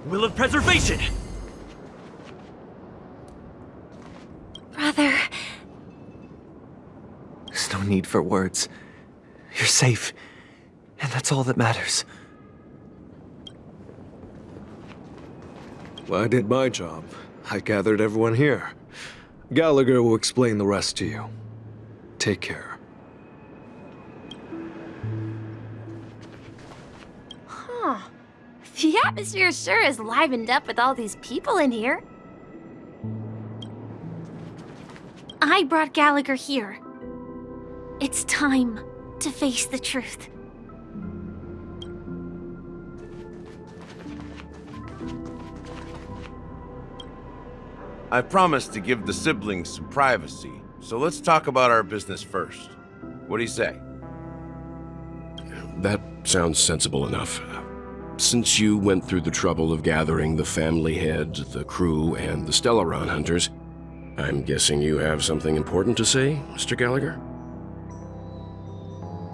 Will of Preservation! Brother. There's no need for words. You're safe, and that's all that matters. Well, I did my job. I gathered everyone here. Gallagher will explain the rest to you. Take care. Huh. The atmosphere sure is livened up with all these people in here. I brought Gallagher here. It's time to face the truth. I promised to give the siblings some privacy, so let's talk about our business first. What do you say? That sounds sensible enough. Since you went through the trouble of gathering the family head, the crew, and the Stellaron hunters, I'm guessing you have something important to say, Mr. Gallagher?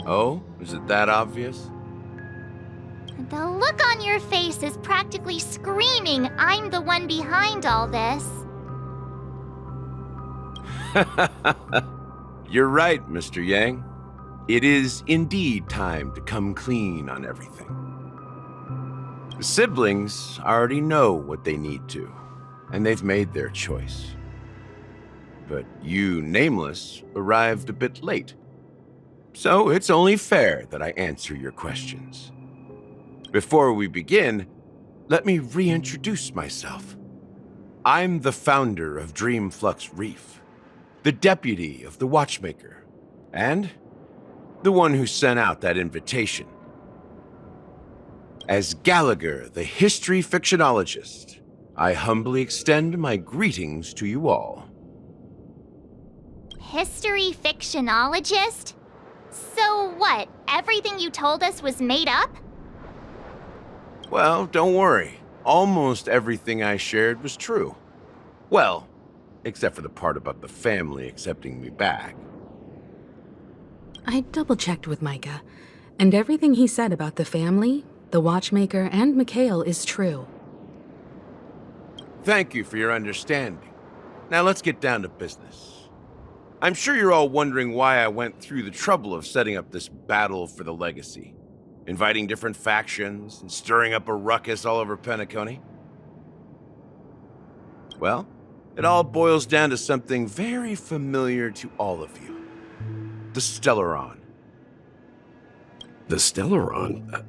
Oh, is it that obvious? The look on your face is practically screaming I'm the one behind all this. You're right, Mr. Yang. It is indeed time to come clean on everything. The siblings already know what they need to, and they've made their choice. But you, Nameless, arrived a bit late. So it's only fair that I answer your questions. Before we begin, let me reintroduce myself. I'm the founder of Dreamflux Reef, the deputy of the Watchmaker, and the one who sent out that invitation. As Gallagher, the history fictionologist, I humbly extend my greetings to you all. History fictionologist? So what, everything you told us was made up? Well, don't worry. Almost everything I shared was true. Well, except for the part about the family accepting me back. I double-checked with Micah, and everything he said about the family, the Watchmaker, and Mikhail is true. Thank you for your understanding. Now let's get down to business. I'm sure you're all wondering why I went through the trouble of setting up this battle for the legacy, inviting different factions and stirring up a ruckus all over Penacony. Well, it all boils down to something very familiar to all of you. The Stellaron. The Stellaron?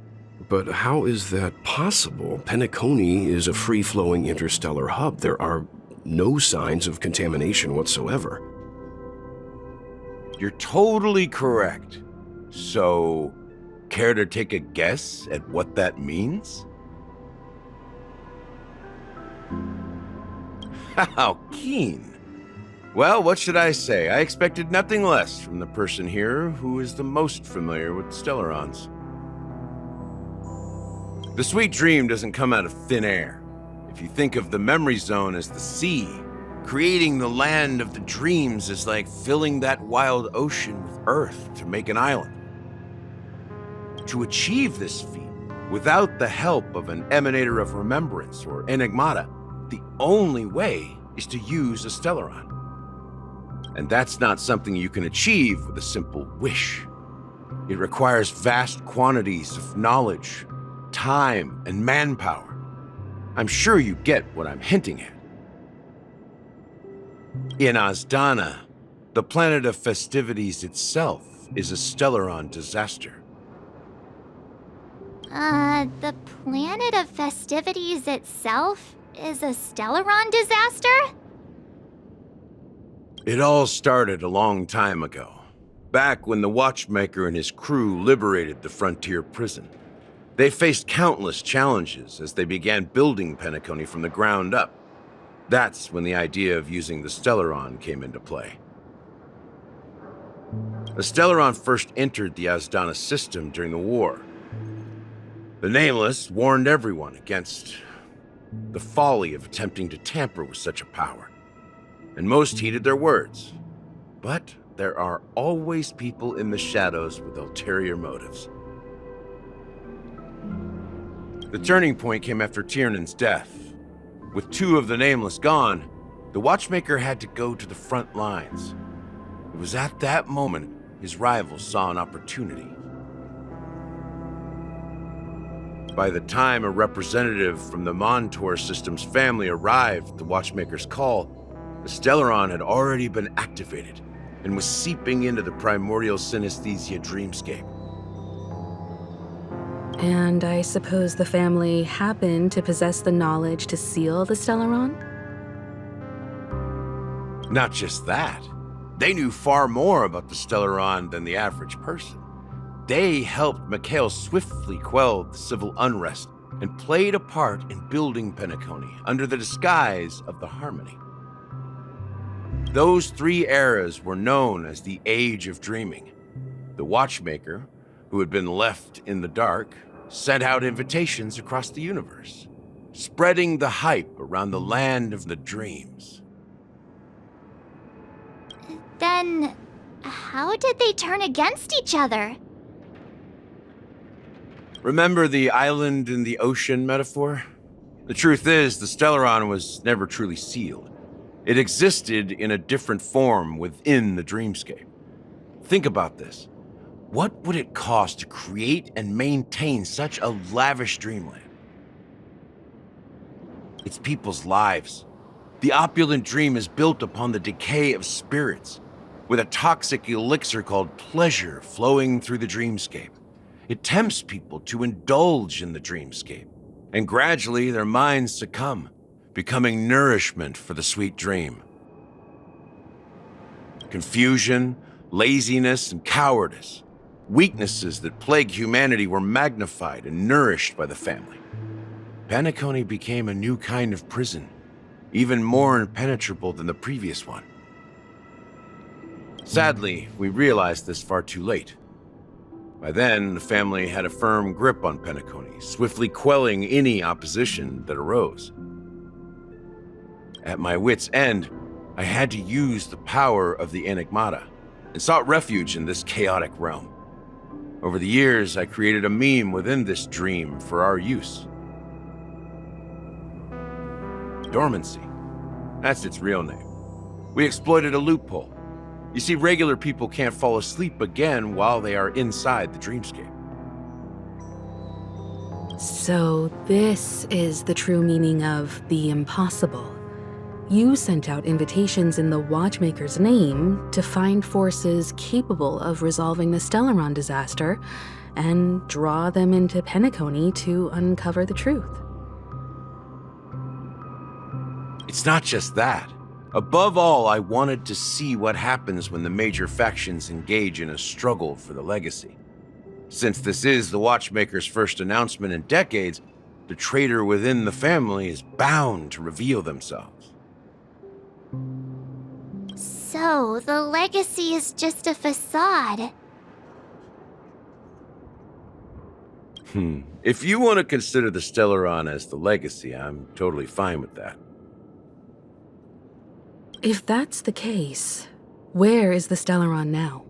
But how is that possible? Penacony is a free-flowing interstellar hub. There are no signs of contamination whatsoever. You're totally correct. So, care to take a guess at what that means? How keen. Well, what should I say? I expected nothing less from the person here who is the most familiar with Stellarons. The sweet dream doesn't come out of thin air. If you think of the memory zone as the sea, creating the land of the dreams is like filling that wild ocean with earth to make an island. To achieve this feat, without the help of an Emanator of Remembrance or Enigmata, the only way is to use a Stellaron. And that's not something you can achieve with a simple wish. It requires vast quantities of knowledge, time, and manpower. I'm sure you get what I'm hinting at. In Azdana, the planet of festivities itself is a Stellaron disaster. The planet of festivities itself is a Stellaron disaster? It all started a long time ago, back when the Watchmaker and his crew liberated the frontier prison. They faced countless challenges as they began building Penacony from the ground up. That's when the idea of using the Stellaron came into play. The Stellaron first entered the Azdana system during the war. The Nameless warned everyone against the folly of attempting to tamper with such a power, and most heeded their words. But there are always people in the shadows with ulterior motives. The turning point came after Tiernan's death. With two of the Nameless gone, the Watchmaker had to go to the front lines. It was at that moment his rivals saw an opportunity. By the time a representative from the Montour Systems family arrived at the Watchmaker's call, the Stellaron had already been activated and was seeping into the primordial synesthesia dreamscape. And I suppose the family happened to possess the knowledge to seal the Stellaron? Not just that. They knew far more about the Stellaron than the average person. They helped Mikhail swiftly quell the civil unrest and played a part in building Penacony under the disguise of the Harmony. Those three eras were known as the Age of Dreaming. The Watchmaker, who had been left in the dark, sent out invitations across the universe, spreading the hype around the land of the dreams. Then, how did they turn against each other? Remember the island in the ocean metaphor? The truth is, the Stellaron was never truly sealed. It existed in a different form within the dreamscape. Think about this. What would it cost to create and maintain such a lavish dreamland? It's people's lives. The opulent dream is built upon the decay of spirits, with a toxic elixir called pleasure flowing through the dreamscape. It tempts people to indulge in the dreamscape, and gradually their minds succumb, becoming nourishment for the sweet dream. Confusion, laziness, and cowardice, weaknesses that plague humanity, were magnified and nourished by the family. Penacony became a new kind of prison, even more impenetrable than the previous one. Sadly, we realized this far too late. By then, the family had a firm grip on Penacony, swiftly quelling any opposition that arose. At my wit's end, I had to use the power of the Enigmata, and sought refuge in this chaotic realm. Over the years, I created a meme within this dream for our use. Dormancy. That's its real name. We exploited a loophole. You see, regular people can't fall asleep again while they are inside the dreamscape. So this is the true meaning of the impossible. You sent out invitations in the Watchmaker's name to find forces capable of resolving the Stellaron disaster and draw them into Penacony to uncover the truth. It's not just that. Above all, I wanted to see what happens when the major factions engage in a struggle for the legacy. Since this is the Watchmaker's first announcement in decades, the traitor within the family is bound to reveal themselves. So, the legacy is just a facade. If you want to consider the Stellaron as the legacy, I'm totally fine with that. If that's the case, where is the Stellaron now?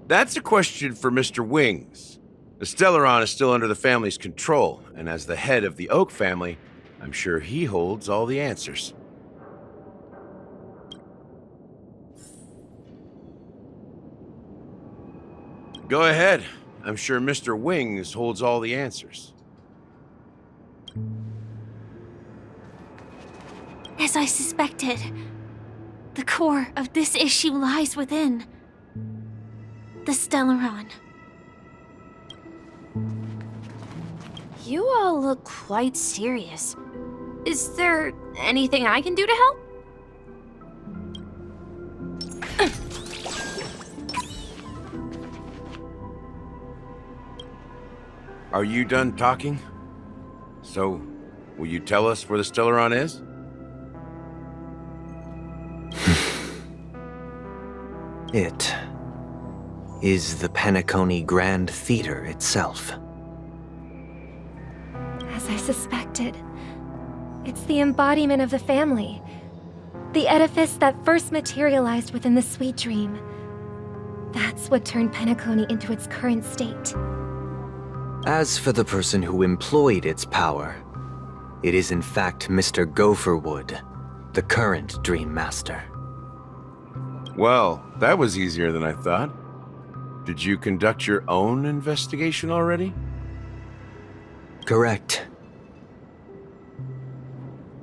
That's a question for Mr. Wings. The Stellaron is still under the family's control, and as the head of the Oak family, I'm sure he holds all the answers. Go ahead. I'm sure Mr. Wings holds all the answers. As I suspected, the core of this issue lies within the Stellaron. You all look quite serious. Is there anything I can do to help? Are you done talking? So, will you tell us where the Stellaron is? It is the Penacony Grand Theater itself. As I suspected, it's the embodiment of the family. The edifice that first materialized within the Sweet Dream. That's what turned Penacony into its current state. As for the person who employed its power, it is in fact Mr. Gopherwood, the current Dream Master. Well, that was easier than I thought. Did you conduct your own investigation already? Correct.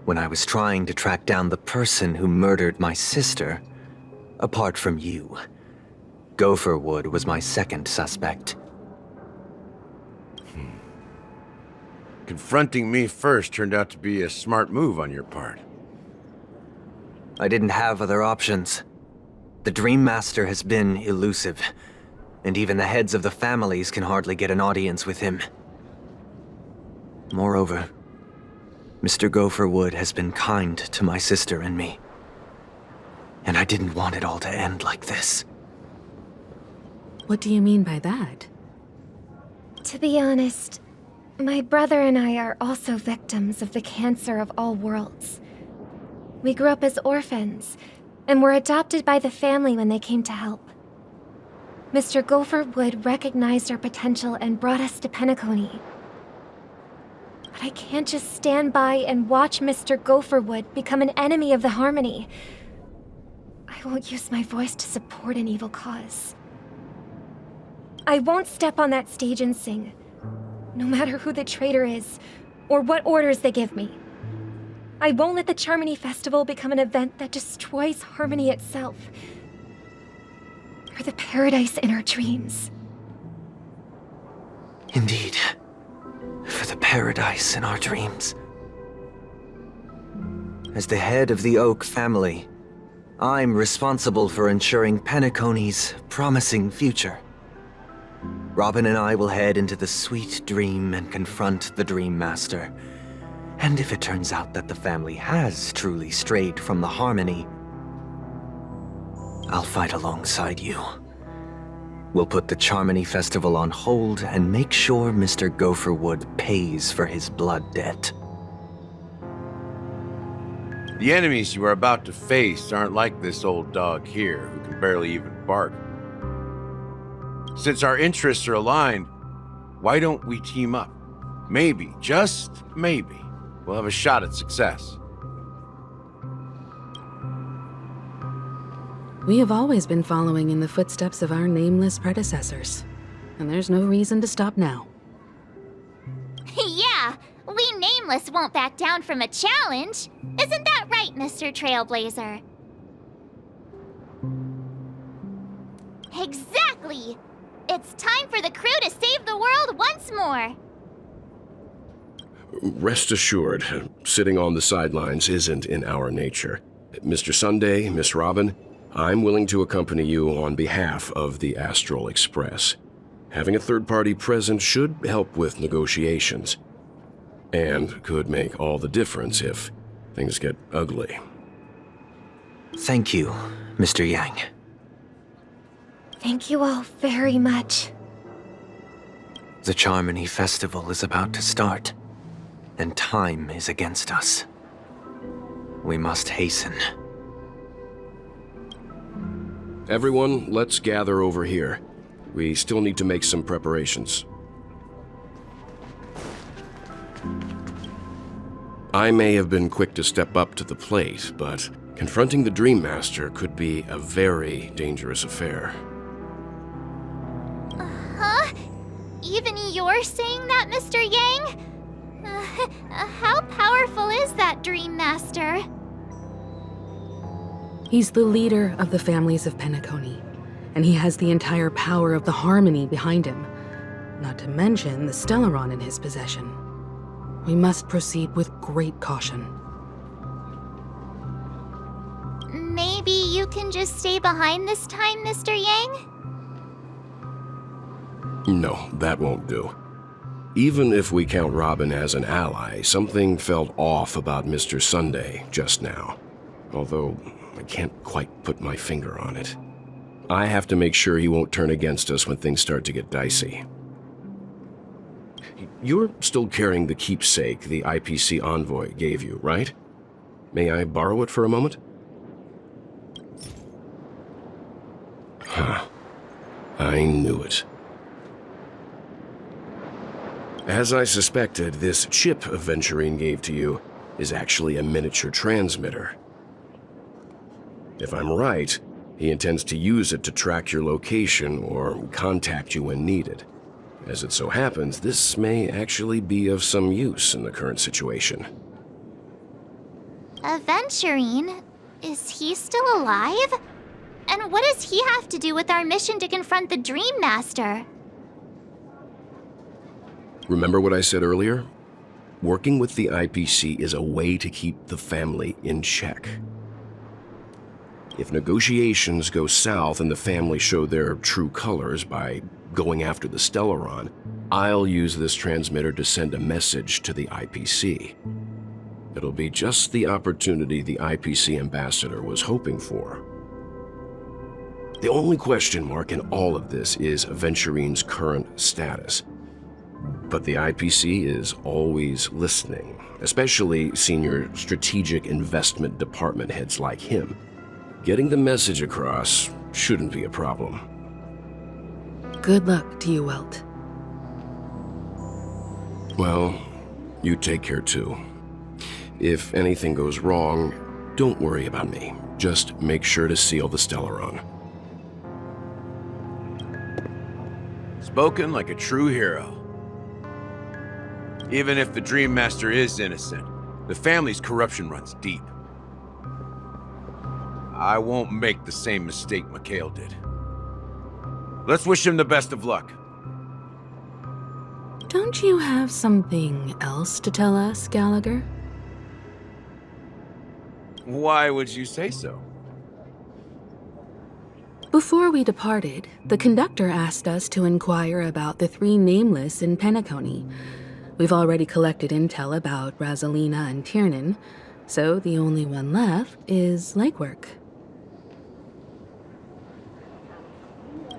When I was trying to track down the person who murdered my sister, apart from you, Gopherwood was my second suspect. Confronting me first turned out to be a smart move on your part. I didn't have other options. The Dream Master has been elusive, and even the heads of the families can hardly get an audience with him. Moreover, Mr. Gopherwood has been kind to my sister and me, and I didn't want it all to end like this. What do you mean by that? To be honest, my brother and I are also victims of the cancer of all worlds. We grew up as orphans, and were adopted by the family when they came to help. Mr. Gopherwood recognized our potential and brought us to Penacony. But I can't just stand by and watch Mr. Gopherwood become an enemy of the Harmony. I won't use my voice to support an evil cause. I won't step on that stage and sing, no matter who the traitor is, or what orders they give me. I won't let the Charmony Festival become an event that destroys Harmony itself, or the paradise in our dreams. Indeed. For the paradise in our dreams. As the head of the Oak family, I'm responsible for ensuring Penacony's promising future. Robin and I will head into the Sweet Dream and confront the Dream Master. And if it turns out that the family has truly strayed from the Harmony, I'll fight alongside you. We'll put the Charmony Festival on hold and make sure Mr. Gopherwood pays for his blood debt. The enemies you are about to face aren't like this old dog here, who can barely even bark. Since our interests are aligned, why don't we team up? Maybe, just maybe, we'll have a shot at success. We have always been following in the footsteps of our nameless predecessors, and there's no reason to stop now. Yeah, we Nameless won't back down from a challenge. Isn't that right, Mr. Trailblazer? Exactly! It's time for the crew to save the world once more! Rest assured, sitting on the sidelines isn't in our nature. Mr. Sunday, Miss Robin, I'm willing to accompany you on behalf of the Astral Express. Having a third party present should help with negotiations, and could make all the difference if things get ugly. Thank you, Mr. Yang. Thank you all very much. The Charmony Festival is about to start, and time is against us. We must hasten. Everyone, let's gather over here. We still need to make some preparations. I may have been quick to step up to the plate, but confronting the Dream Master could be a very dangerous affair. Huh? Even you're saying that, Mr. Yang? How powerful is that Dream Master? He's the leader of the families of Penacony, and he has the entire power of the Harmony behind him, not to mention the Stellaron in his possession. We must proceed with great caution. Maybe you can just stay behind this time, Mr. Yang? No, that won't do. Even if we count Robin as an ally, something felt off about Mr. Sunday just now. Although, I can't quite put my finger on it. I have to make sure he won't turn against us when things start to get dicey. You're still carrying the keepsake the IPC envoy gave you, right? May I borrow it for a moment? Huh. I knew it. As I suspected, this chip Aventurine gave to you is actually a miniature transmitter. If I'm right, he intends to use it to track your location or contact you when needed. As it so happens, this may actually be of some use in the current situation. Aventurine? Is he still alive? And what does he have to do with our mission to confront the Dream Master? Remember what I said earlier? Working with the IPC is a way to keep the family in check. If negotiations go south and the family show their true colors by going after the Stellaron, I'll use this transmitter to send a message to the IPC. It'll be just the opportunity the IPC ambassador was hoping for. The only question mark in all of this is Aventurine's current status. But the IPC is always listening, especially senior strategic investment department heads like him. Getting the message across shouldn't be a problem. Good luck to you, Welt. Well, you take care too. If anything goes wrong, don't worry about me. Just make sure to seal the Stellaron. Spoken like a true hero. Even if the Dream Master is innocent, the family's corruption runs deep. I won't make the same mistake Mikhail did. Let's wish him the best of luck. Don't you have something else to tell us, Gallagher? Why would you say so? Before we departed, the conductor asked us to inquire about the 3 nameless in Penacony. We've already collected intel about Rosalina and Tiernan, so the only one left is Lakework.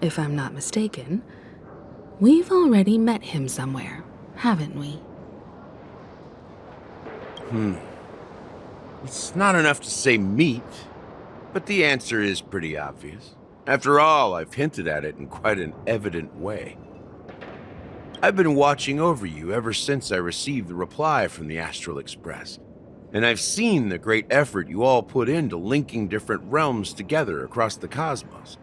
If I'm not mistaken, we've already met him somewhere, haven't we? It's not enough to say meet, but the answer is pretty obvious. After all, I've hinted at it in quite an evident way. I've been watching over you ever since I received the reply from the Astral Express, and I've seen the great effort you all put into linking different realms together across the cosmos.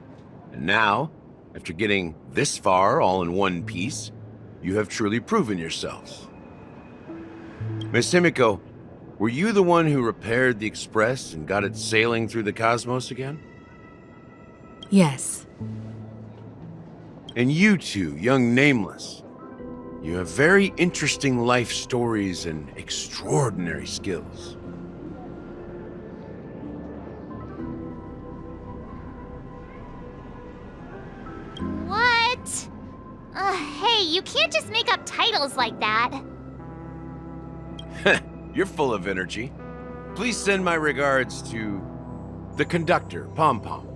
And now, after getting this far all in one piece, you have truly proven yourselves. Miss Himiko, were you the one who repaired the Express and got it sailing through the cosmos again? Yes. And you two, young Nameless, you have very interesting life stories and extraordinary skills. What? Hey, you can't just make up titles like that. You're full of energy. Please send my regards to the conductor, Pom Pom.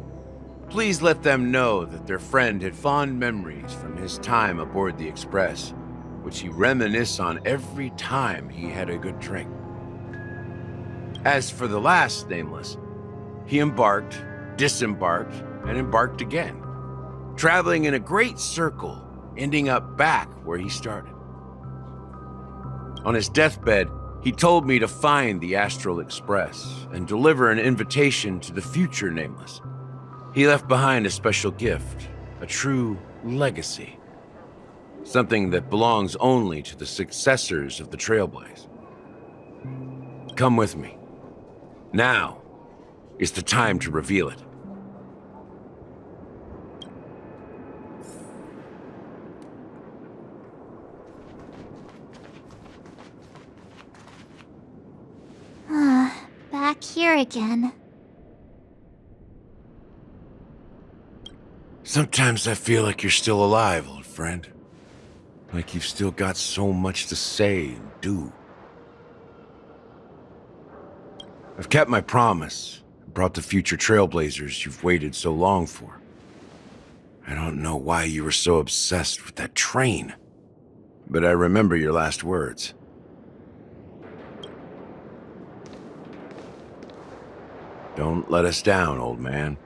Please let them know that their friend had fond memories from his time aboard the Express, which he reminisced on every time he had a good drink. As for the last Nameless, he embarked, disembarked, and embarked again, traveling in a great circle, ending up back where he started. On his deathbed, he told me to find the Astral Express and deliver an invitation to the future Nameless. He left behind a special gift, a true legacy. Something that belongs only to the successors of the Trailblaze. Come with me. Now is the time to reveal it. Back here again. Sometimes I feel like you're still alive, old friend. Like you've still got so much to say and do. I've kept my promise and brought the future Trailblazers you've waited so long for. I don't know why you were so obsessed with that train, but I remember your last words. Don't let us down, old man.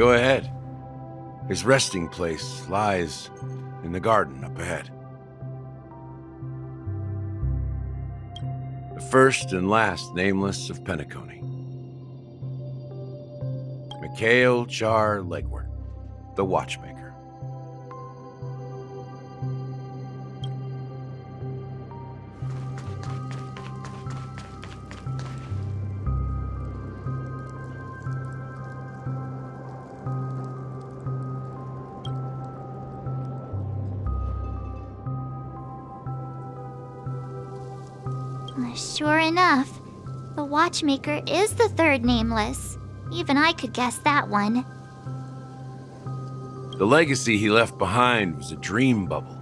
Go ahead. His resting place lies in the garden up ahead. The first and last nameless of Penacony. Mikhail Char Legwart, the Watchmaker. Sure enough, the Watchmaker is the third nameless. Even I could guess that one. The legacy he left behind was a dream bubble.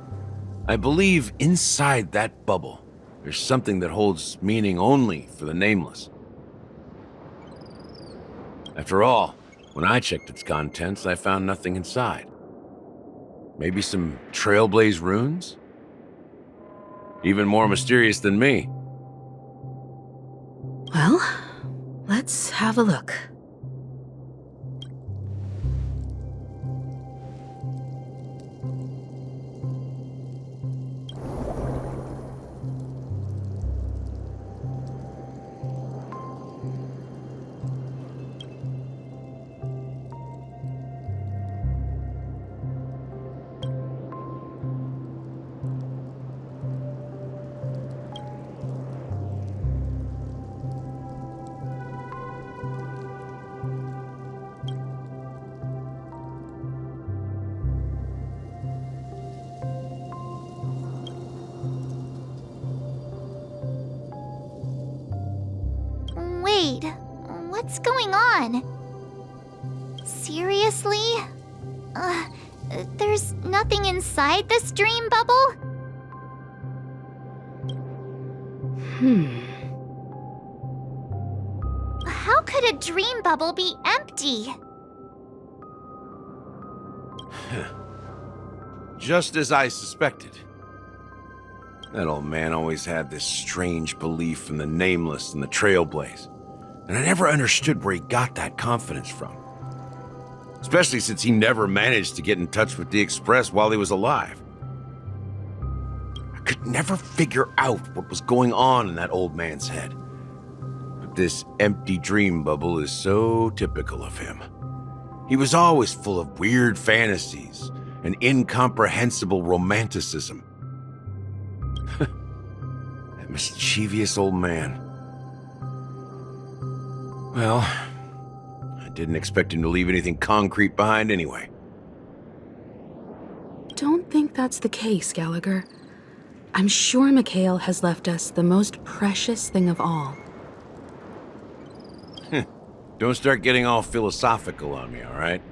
I believe inside that bubble, there's something that holds meaning only for the nameless. After all, when I checked its contents, I found nothing inside. Maybe some Trailblaze runes? Even more mysterious than me. Well, let's have a look. Wait, what's going on? Seriously? There's nothing inside this dream bubble? How could a dream bubble be empty? Just as I suspected. That old man always had this strange belief in the nameless and the Trailblaze, and I never understood where he got that confidence from. Especially since he never managed to get in touch with the Express while he was alive. I could never figure out what was going on in that old man's head. But this empty dream bubble is so typical of him. He was always full of weird fantasies and incomprehensible romanticism. That mischievous old man. Well, I didn't expect him to leave anything concrete behind anyway. Don't think that's the case, Gallagher. I'm sure Mikhail has left us the most precious thing of all. Don't start getting all philosophical on me, all right?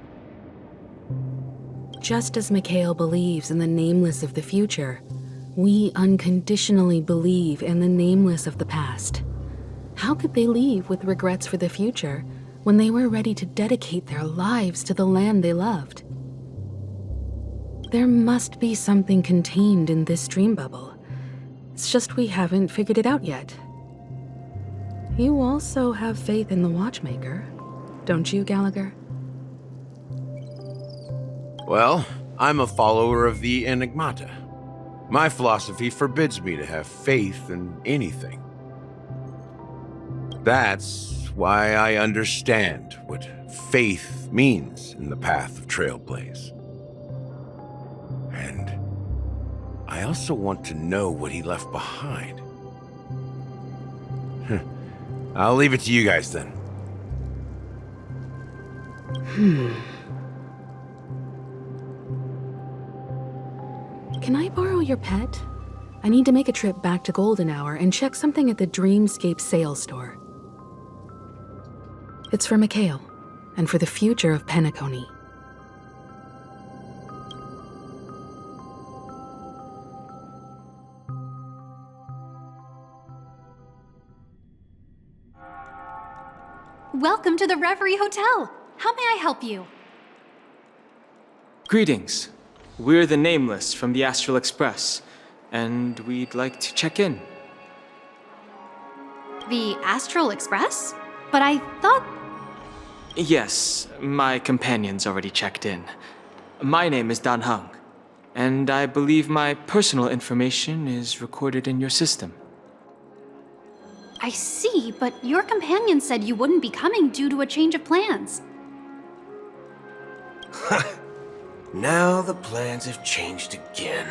Just as Mikhail believes in the nameless of the future, we unconditionally believe in the nameless of the past. How could they leave with regrets for the future when they were ready to dedicate their lives to the land they loved? There must be something contained in this dream bubble. It's just we haven't figured it out yet. You also have faith in the Watchmaker, don't you, Gallagher? Well, I'm a follower of the Enigmata. My philosophy forbids me to have faith in anything. That's why I understand what faith means in the path of Trailblaze. And I also want to know what he left behind. I'll leave it to you guys then. Can I borrow your pet? I need to make a trip back to Golden Hour and check something at the Dreamscape sales store. It's for Mikhail, and for the future of Penacony. Welcome to the Reverie Hotel. How may I help you? Greetings. We're the Nameless from the Astral Express, and we'd like to check in. The Astral Express? But I thought... Yes, my companion's already checked in. My name is Dan Heng, and I believe my personal information is recorded in your system. I see, but your companion said you wouldn't be coming due to a change of plans. Now the plans have changed again.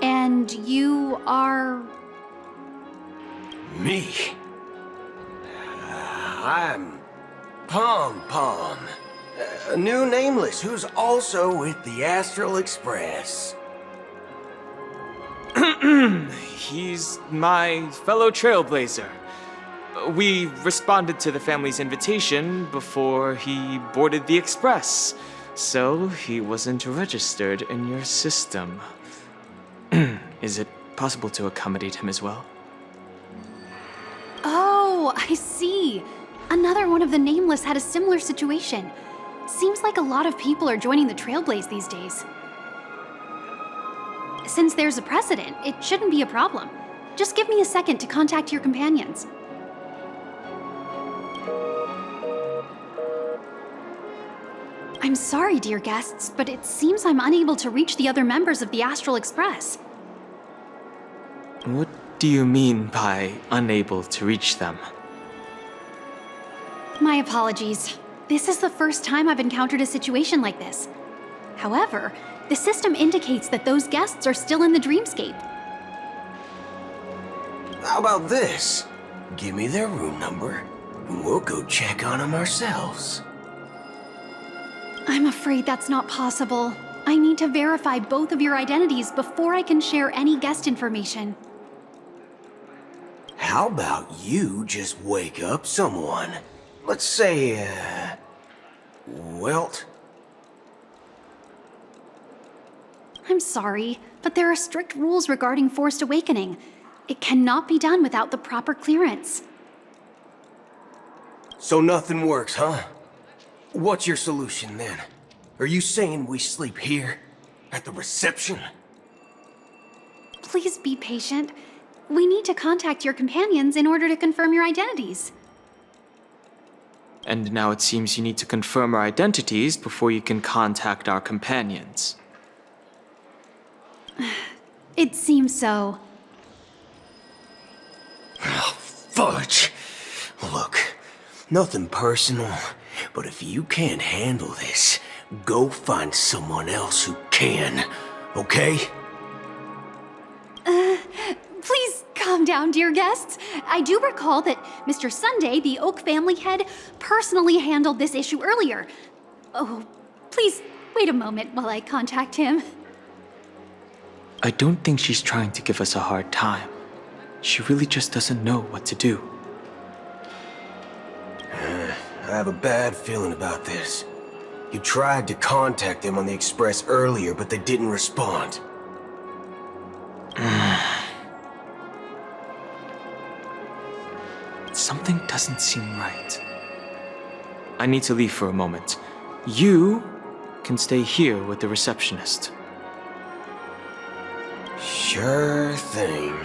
And you are... Me? I'm Pom Pom, a new nameless who's also with the Astral Express. He's my fellow trailblazer. We responded to the family's invitation before he boarded the express, so he wasn't registered in your system. Is it possible to accommodate him as well? Oh, I see. Another one of the Nameless had a similar situation. Seems like a lot of people are joining the Trailblaze these days. Since there's a precedent, it shouldn't be a problem. Just give me a second to contact your companions. I'm sorry, dear guests, but it seems I'm unable to reach the other members of the Astral Express. What do you mean by unable to reach them? My apologies. This is the first time I've encountered a situation like this. However, the system indicates that those guests are still in the dreamscape. How about this? Give me their room number, and we'll go check on them ourselves. I'm afraid that's not possible. I need to verify both of your identities before I can share any guest information. How about you just wake up someone? Let's say, Welt? I'm sorry, but there are strict rules regarding forced awakening. It cannot be done without the proper clearance. So nothing works, huh? What's your solution then? Are you saying we sleep here? At the reception? Please be patient. We need to contact your companions in order to confirm your identities. And now it seems you need to confirm our identities before you can contact our companions. It seems so. Oh, fudge! Look, nothing personal, but if you can't handle this, go find someone else who can, okay? Please calm down, dear guests. I do recall that Mr. Sunday, the Oak family head, personally handled this issue earlier. Oh, please wait a moment while I contact him. I don't think she's trying to give us a hard time. She really just doesn't know what to do. I have a bad feeling about this. You tried to contact them on the Express earlier, but they didn't respond. Something doesn't seem right. I need to leave for a moment. You can stay here with the receptionist. Sure thing.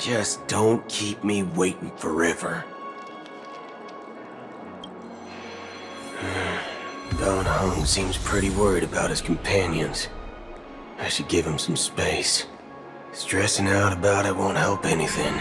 Just don't keep me waiting forever. Don Hung seems pretty worried about his companions. I should give him some space. Stressing out about it won't help anything.